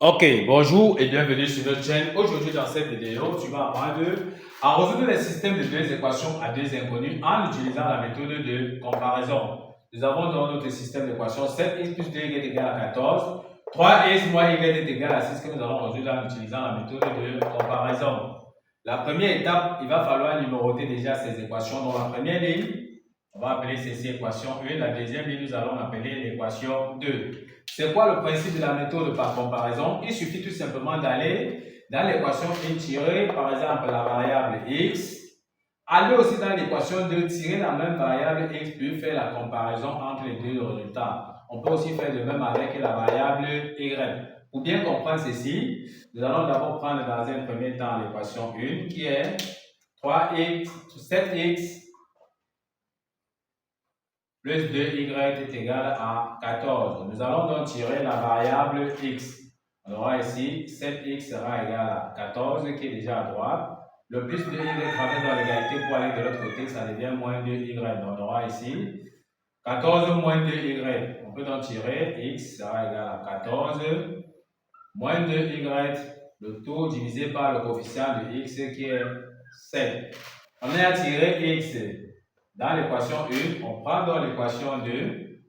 Ok, bonjour et bienvenue sur notre chaîne. Aujourd'hui, dans cette vidéo, tu vas apprendre à résoudre les systèmes de deux équations à deux inconnus en utilisant la méthode de comparaison. Nous avons dans notre système d'équations 7x plus 2y est égal à 14, 3x moins y est égal à 6 que nous allons résoudre en utilisant la méthode de comparaison. La première étape, il va falloir numéroter déjà ces équations. Dans la première ligne, on va appeler ceci équation 1. La deuxième ligne, nous allons appeler l'équation 2. C'est quoi le principe de la méthode par comparaison? Il suffit tout simplement d'aller dans l'équation 1, tirer par exemple la variable x, aller aussi dans l'équation 2, tirer la même variable x, puis faire la comparaison entre les deux résultats. On peut aussi faire de même avec la variable y. Pour bien comprendre ceci, nous allons d'abord prendre dans un premier temps l'équation 1 qui est 3x, 7x plus 2y est égal à 14. Nous allons donc tirer la variable x. On aura ici 7x sera égal à 14 qui est déjà à droite. Le plus de y traverse dans l'égalité pour aller de l'autre côté, ça devient moins 2y. Donc on aura ici 14 moins 2y. On peut donc tirer x sera égal à 14 moins 2y, le tout divisé par le coefficient de x qui est 7. On a tiré x dans l'équation 1, on prend donc l'équation 2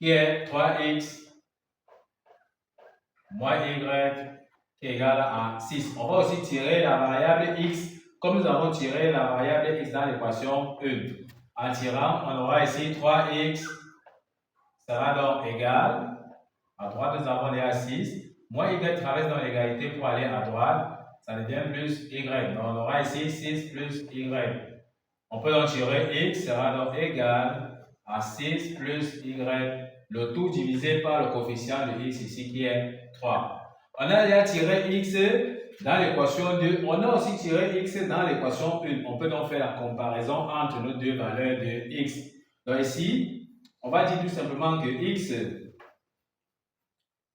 qui est 3x moins y qui est égal à 6. On va aussi tirer la variable x comme nous avons tiré la variable x dans l'équation 1. En tirant, on aura ici 3x sera donc égal, à droite nous avons les à 6, moins y traverse dans l'égalité pour aller à droite, ça devient plus y. Donc on aura ici 6 plus y. On peut donc tirer x sera donc égal à 6 plus y, le tout divisé par le coefficient de x ici qui est 3. On a déjà tiré x dans l'équation 2. On a aussi tiré x dans l'équation 1. On peut donc faire la comparaison entre nos deux valeurs de x. Donc ici, on va dire tout simplement que x,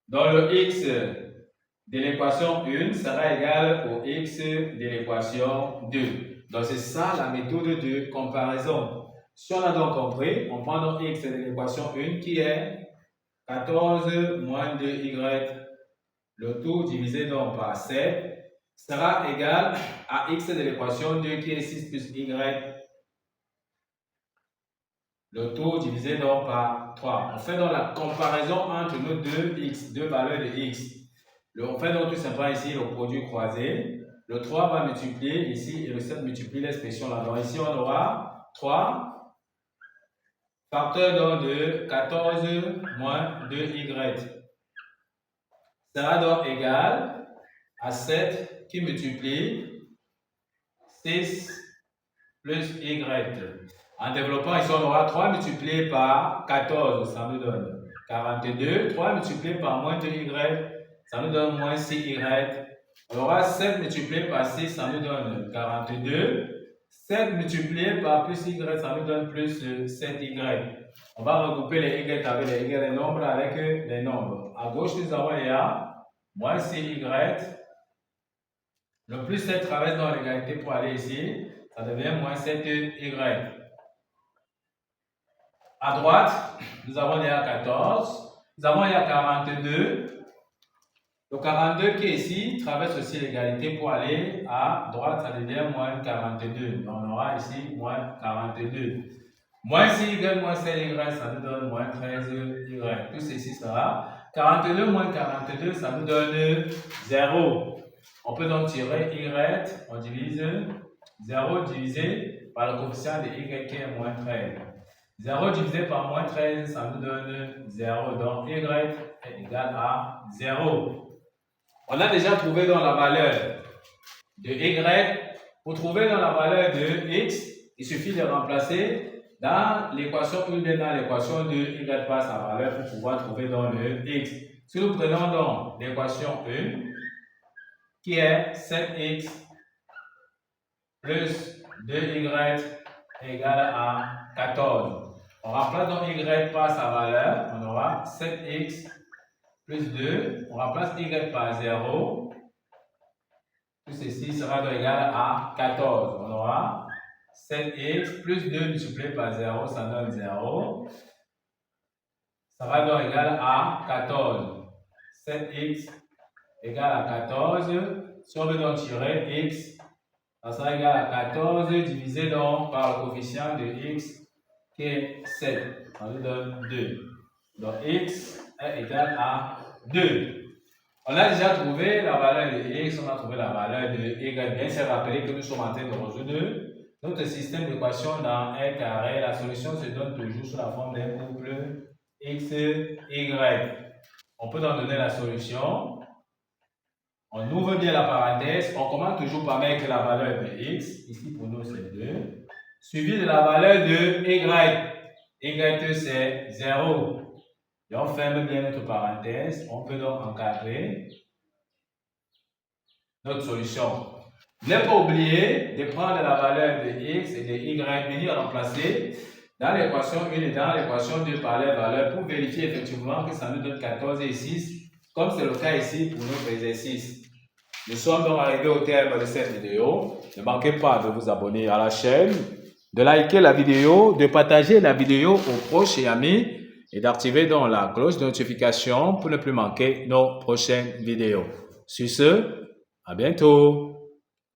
dans le x de l'équation 1 sera égal au x de l'équation 2. Donc, c'est ça la méthode de comparaison. Si on a donc compris, on prend donc x de l'équation 1 qui est 14 moins 2y, le tout divisé donc par 7, sera égal à x de l'équation 2 qui est 6 plus y, le tout divisé donc par 3. On fait donc la comparaison entre nos deux x, deux valeurs de x. On fait donc tout simplement ici le produit croisé. Le 3 va multiplier ici et le 7 multiplie l'expression là. Donc ici on aura 3 facteur donc de 14 moins 2y sera donc égal à 7 qui multiplie 6 plus y. En développant ici on aura 3 multiplié par 14, ça nous donne 42. 3 multiplié par moins 2y, ça nous donne moins 6y. On aura 7 multiplié par 6, ça nous donne 42. 7 multiplié par plus y, ça nous donne plus 7y. On va regrouper les y avec les y, les nombres avec les nombres. À gauche, nous avons les a, moins 6y. Le plus 7 traverse dans l'égalité pour aller ici, ça devient moins 7y. À droite, nous avons les a 14. Nous avons les a 42. Le 42 qui est ici traverse aussi l'égalité pour aller à droite, ça devient moins 42. Donc on aura ici moins 42. Moins 6y moins 7y, ça nous donne moins 13y. Tout ceci sera 42 moins 42, ça nous donne 0. On peut donc tirer y, on divise 0 divisé par le coefficient de y qui est moins 13. 0 divisé par moins 13, ça nous donne 0. Donc y est égal à 0. On a déjà trouvé dans la valeur de y. Pour trouver dans la valeur de x, il suffit de remplacer dans l'équation 1 et dans l'équation 2, y passe sa valeur pour pouvoir trouver dans le x. Si nous prenons donc l'équation 1, qui est 7x plus 2y égale à 14. On remplace donc y par sa valeur, on aura 7x plus 2, on remplace y par 0, tout ceci sera donc égal à 14. On aura 7x plus 2 multiplié par 0, ça donne 0. Ça va donc égal à 14. 7x égale à 14. Si on veut donc tirer x, ça sera égal à 14 divisé donc par le coefficient de x qui est 7. Ça nous donne 2. Donc x est égal à 2. On a déjà trouvé la valeur de x, on a trouvé la valeur de y. Bien se rappeler que nous sommes en train de résoudre notre système d'équation dans un carré. La solution se donne toujours sous la forme d'un couple x, y. On peut donc donner la solution. On ouvre bien la parenthèse. On commence toujours par mettre la valeur de x. Ici pour nous c'est 2. Suivi de la valeur de y. Y c'est 0. Et on ferme bien notre parenthèse. On peut donc encadrer notre solution. Ne pas oublier de prendre la valeur de x et de y, venir remplacer dans l'équation 1 et dans l'équation 2 par les valeurs pour vérifier effectivement que ça nous donne 14 et 6, comme c'est le cas ici pour notre exercice. Nous sommes donc arrivés au terme de cette vidéo. Ne manquez pas de vous abonner à la chaîne, de liker la vidéo, de partager la vidéo aux proches et amis et d'activer donc la cloche de notification pour ne plus manquer nos prochaines vidéos. Sur ce, à bientôt.